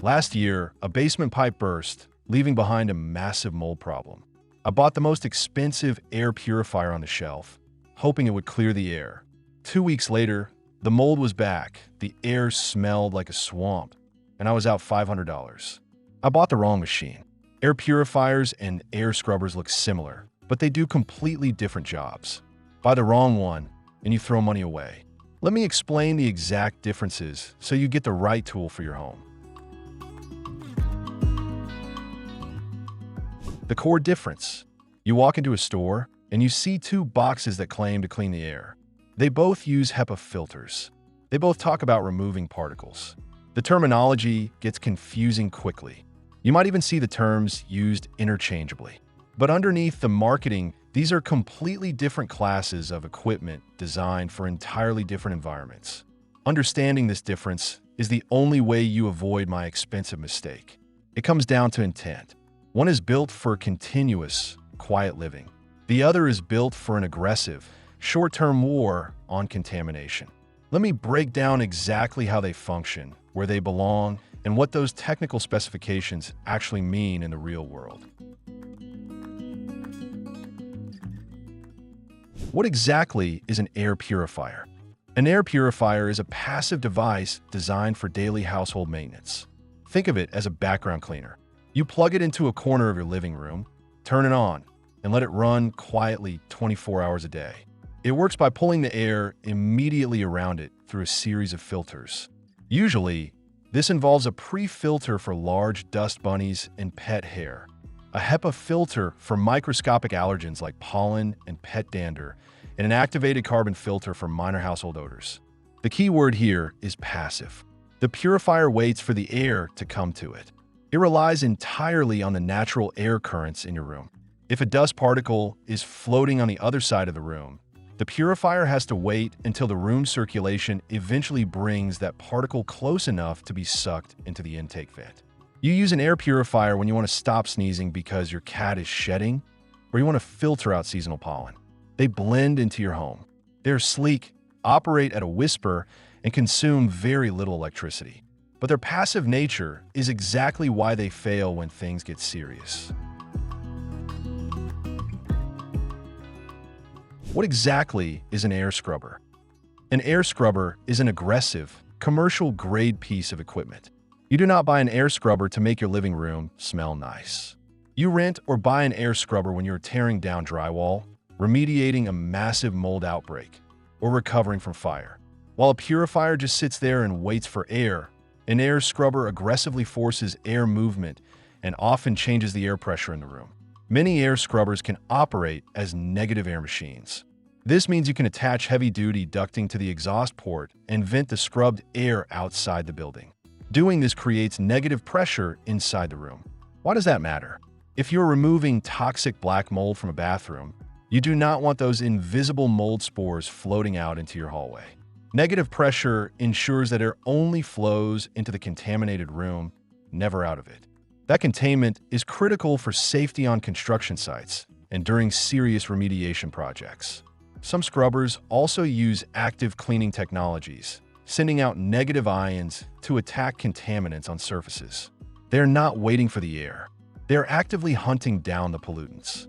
Last year, a basement pipe burst, leaving behind a massive mold problem. I bought the most expensive air purifier on the shelf, hoping it would clear the air. 2 weeks later, the mold was back, the air smelled like a swamp, and I was out $500. I bought the wrong machine. Air purifiers and air scrubbers look similar, but they do completely different jobs. Buy the wrong one, and you throw money away. Let me explain the exact differences so you get the right tool for your home. The core difference. You walk into a store, and you see two boxes that claim to clean the air. They both use HEPA filters. They both talk about removing particles. The terminology gets confusing quickly. You might even see the terms used interchangeably. But underneath the marketing, these are completely different classes of equipment designed for entirely different environments. Understanding this difference is the only way you avoid my expensive mistake. It comes down to intent. One is built for continuous, quiet living. The other is built for an aggressive, short-term war on contamination. Let me break down exactly how they function, where they belong, and what those technical specifications actually mean in the real world. What exactly is an air purifier? An air purifier is a passive device designed for daily household maintenance. Think of it as a background cleaner. You plug it into a corner of your living room, turn it on, and let it run quietly 24 hours a day. It works by pulling the air immediately around it through a series of filters. Usually, this involves a pre-filter for large dust bunnies and pet hair, a HEPA filter for microscopic allergens like pollen and pet dander, and an activated carbon filter for minor household odors. The key word here is passive. The purifier waits for the air to come to it. It relies entirely on the natural air currents in your room. If a dust particle is floating on the other side of the room, the purifier has to wait until the room circulation eventually brings that particle close enough to be sucked into the intake vent. You use an air purifier when you want to stop sneezing because your cat is shedding, or you want to filter out seasonal pollen. They blend into your home. They're sleek, operate at a whisper, and consume very little electricity. But their passive nature is exactly why they fail when things get serious. What exactly is an air scrubber? An air scrubber is an aggressive, commercial-grade piece of equipment. You do not buy an air scrubber to make your living room smell nice. You rent or buy an air scrubber when you're tearing down drywall, remediating a massive mold outbreak, or recovering from fire. While a purifier just sits there and waits for air, an air scrubber aggressively forces air movement and often changes the air pressure in the room. Many air scrubbers can operate as negative air machines. This means you can attach heavy-duty ducting to the exhaust port and vent the scrubbed air outside the building. Doing this creates negative pressure inside the room. Why does that matter? If you're removing toxic black mold from a bathroom, you do not want those invisible mold spores floating out into your hallway. Negative pressure ensures that air only flows into the contaminated room, never out of it. That containment is critical for safety on construction sites and during serious remediation projects. Some scrubbers also use active cleaning technologies, sending out negative ions to attack contaminants on surfaces. They're not waiting for the air. They're actively hunting down the pollutants.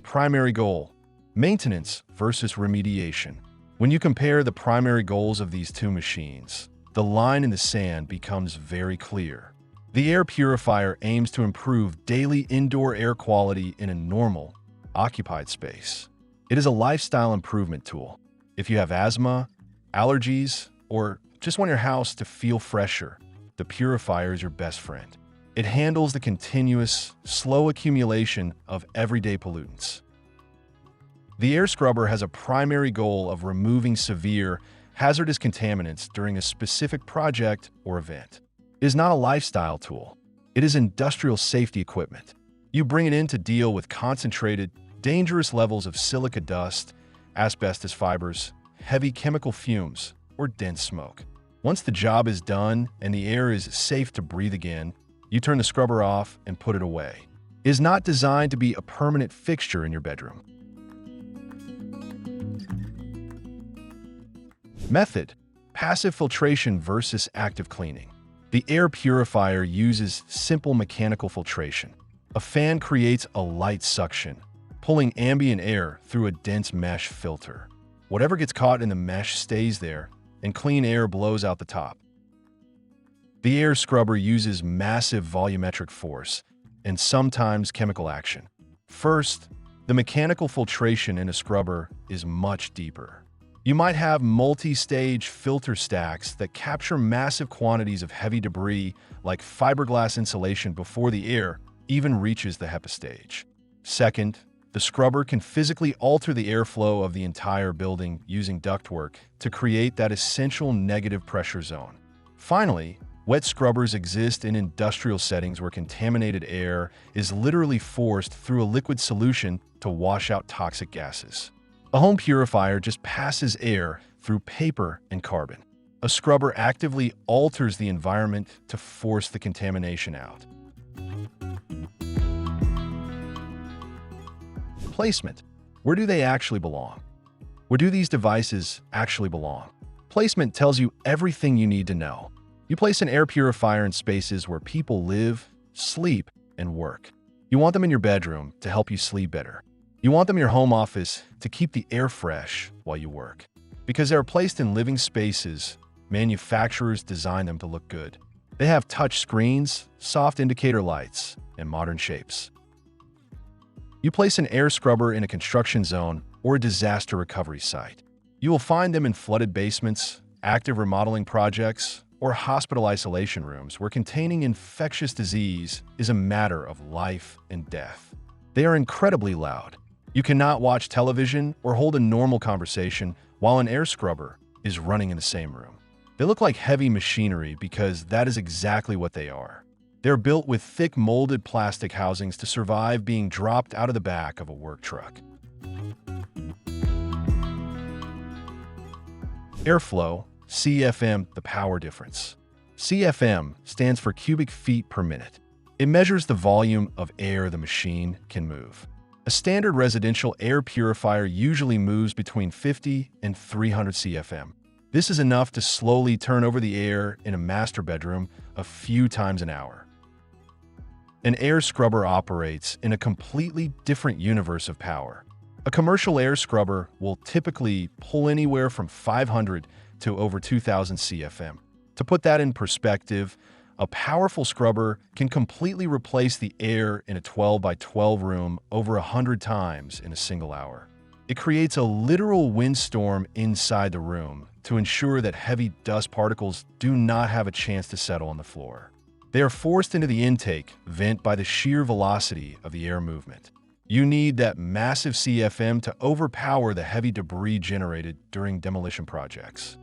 Primary goal: maintenance versus remediation. When you compare the primary goals of these two machines, the line in the sand becomes very clear. The air purifier aims to improve daily indoor air quality in a normal, occupied space. It is a lifestyle improvement tool. If you have asthma, allergies, or just want your house to feel fresher, the purifier is your best friend. It handles the continuous, slow accumulation of everyday pollutants. The air scrubber has a primary goal of removing severe, hazardous contaminants during a specific project or event. It is not a lifestyle tool. It is industrial safety equipment. You bring it in to deal with concentrated, dangerous levels of silica dust, asbestos fibers, heavy chemical fumes, or dense smoke. Once the job is done and the air is safe to breathe again, you turn the scrubber off and put it away. It is not designed to be a permanent fixture in your bedroom. Method: Passive filtration versus active cleaning. The air purifier uses simple mechanical filtration. A fan creates a light suction, pulling ambient air through a dense mesh filter. Whatever gets caught in the mesh stays there, and clean air blows out the top. The air scrubber uses massive volumetric force and sometimes chemical action. First, the mechanical filtration in a scrubber is much deeper. You might have multi-stage filter stacks that capture massive quantities of heavy debris like fiberglass insulation before the air even reaches the HEPA stage. Second, the scrubber can physically alter the airflow of the entire building using ductwork to create that essential negative pressure zone. Finally, wet scrubbers exist in industrial settings where contaminated air is literally forced through a liquid solution to wash out toxic gases. A home purifier just passes air through paper and carbon. A scrubber actively alters the environment to force the contamination out. Placement. Where do they actually belong? Where do these devices actually belong? Placement tells you everything you need to know. You place an air purifier in spaces where people live, sleep, and work. You want them in your bedroom to help you sleep better. You want them in your home office to keep the air fresh while you work. Because they are placed in living spaces, manufacturers design them to look good. They have touch screens, soft indicator lights, and modern shapes. You place an air scrubber in a construction zone or a disaster recovery site. You will find them in flooded basements, active remodeling projects, or hospital isolation rooms where containing infectious disease is a matter of life and death. They are incredibly loud. You cannot watch television or hold a normal conversation while an air scrubber is running in the same room. They look like heavy machinery because that is exactly what they are. They're built with thick molded plastic housings to survive being dropped out of the back of a work truck. Airflow, CFM, the power difference. CFM stands for cubic feet per minute. It measures the volume of air the machine can move. A standard residential air purifier usually moves between 50 and 300 CFM. This is enough to slowly turn over the air in a master bedroom a few times an hour. An air scrubber operates in a completely different universe of power. A commercial air scrubber will typically pull anywhere from 500 to over 2,000 CFM. To put that in perspective, a powerful scrubber can completely replace the air in a 12 by 12 room over 100 times in a single hour. It creates a literal windstorm inside the room to ensure that heavy dust particles do not have a chance to settle on the floor. They are forced into the intake vent by the sheer velocity of the air movement. You need that massive CFM to overpower the heavy debris generated during demolition projects.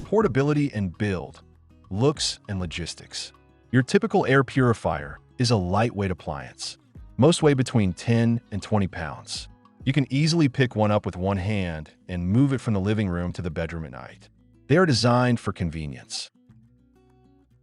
Portability and build, looks and logistics. Your typical air purifier is a lightweight appliance. Most weigh between 10 and 20 pounds. You can easily pick one up with one hand and move it from the living room to the bedroom at night. They are designed for convenience.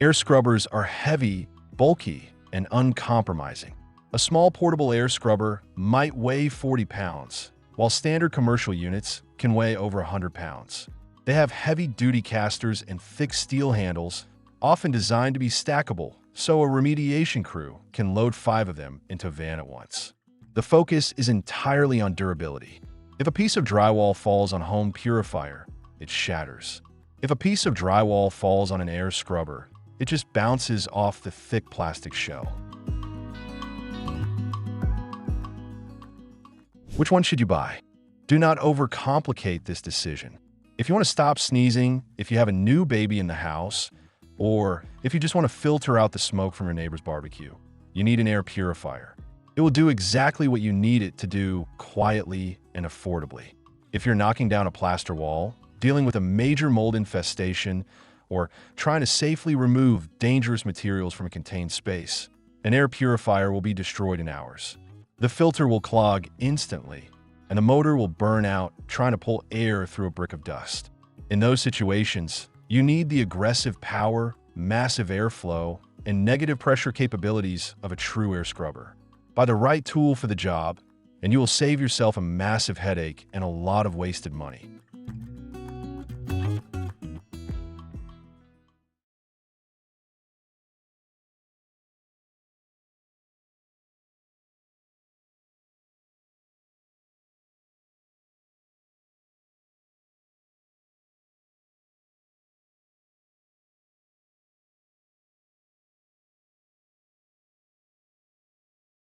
Air scrubbers are heavy, bulky, and uncompromising. A small portable air scrubber might weigh 40 pounds, while standard commercial units can weigh over 100 pounds. They have heavy-duty casters and thick steel handles, often designed to be stackable, so a remediation crew can load 5 of them into a van at once. The focus is entirely on durability. If a piece of drywall falls on a home purifier, it shatters. If a piece of drywall falls on an air scrubber, it just bounces off the thick plastic shell. Which one should you buy? Do not overcomplicate this decision. If you want to stop sneezing, if you have a new baby in the house, or if you just want to filter out the smoke from your neighbor's barbecue, you need an air purifier. It will do exactly what you need it to do quietly and affordably. If you're knocking down a plaster wall, dealing with a major mold infestation, or trying to safely remove dangerous materials from a contained space, an air purifier will be destroyed in hours. The filter will clog instantly, and the motor will burn out trying to pull air through a brick of dust. In those situations, you need the aggressive power, massive airflow, and negative pressure capabilities of a true air scrubber. Buy the right tool for the job, and you will save yourself a massive headache and a lot of wasted money.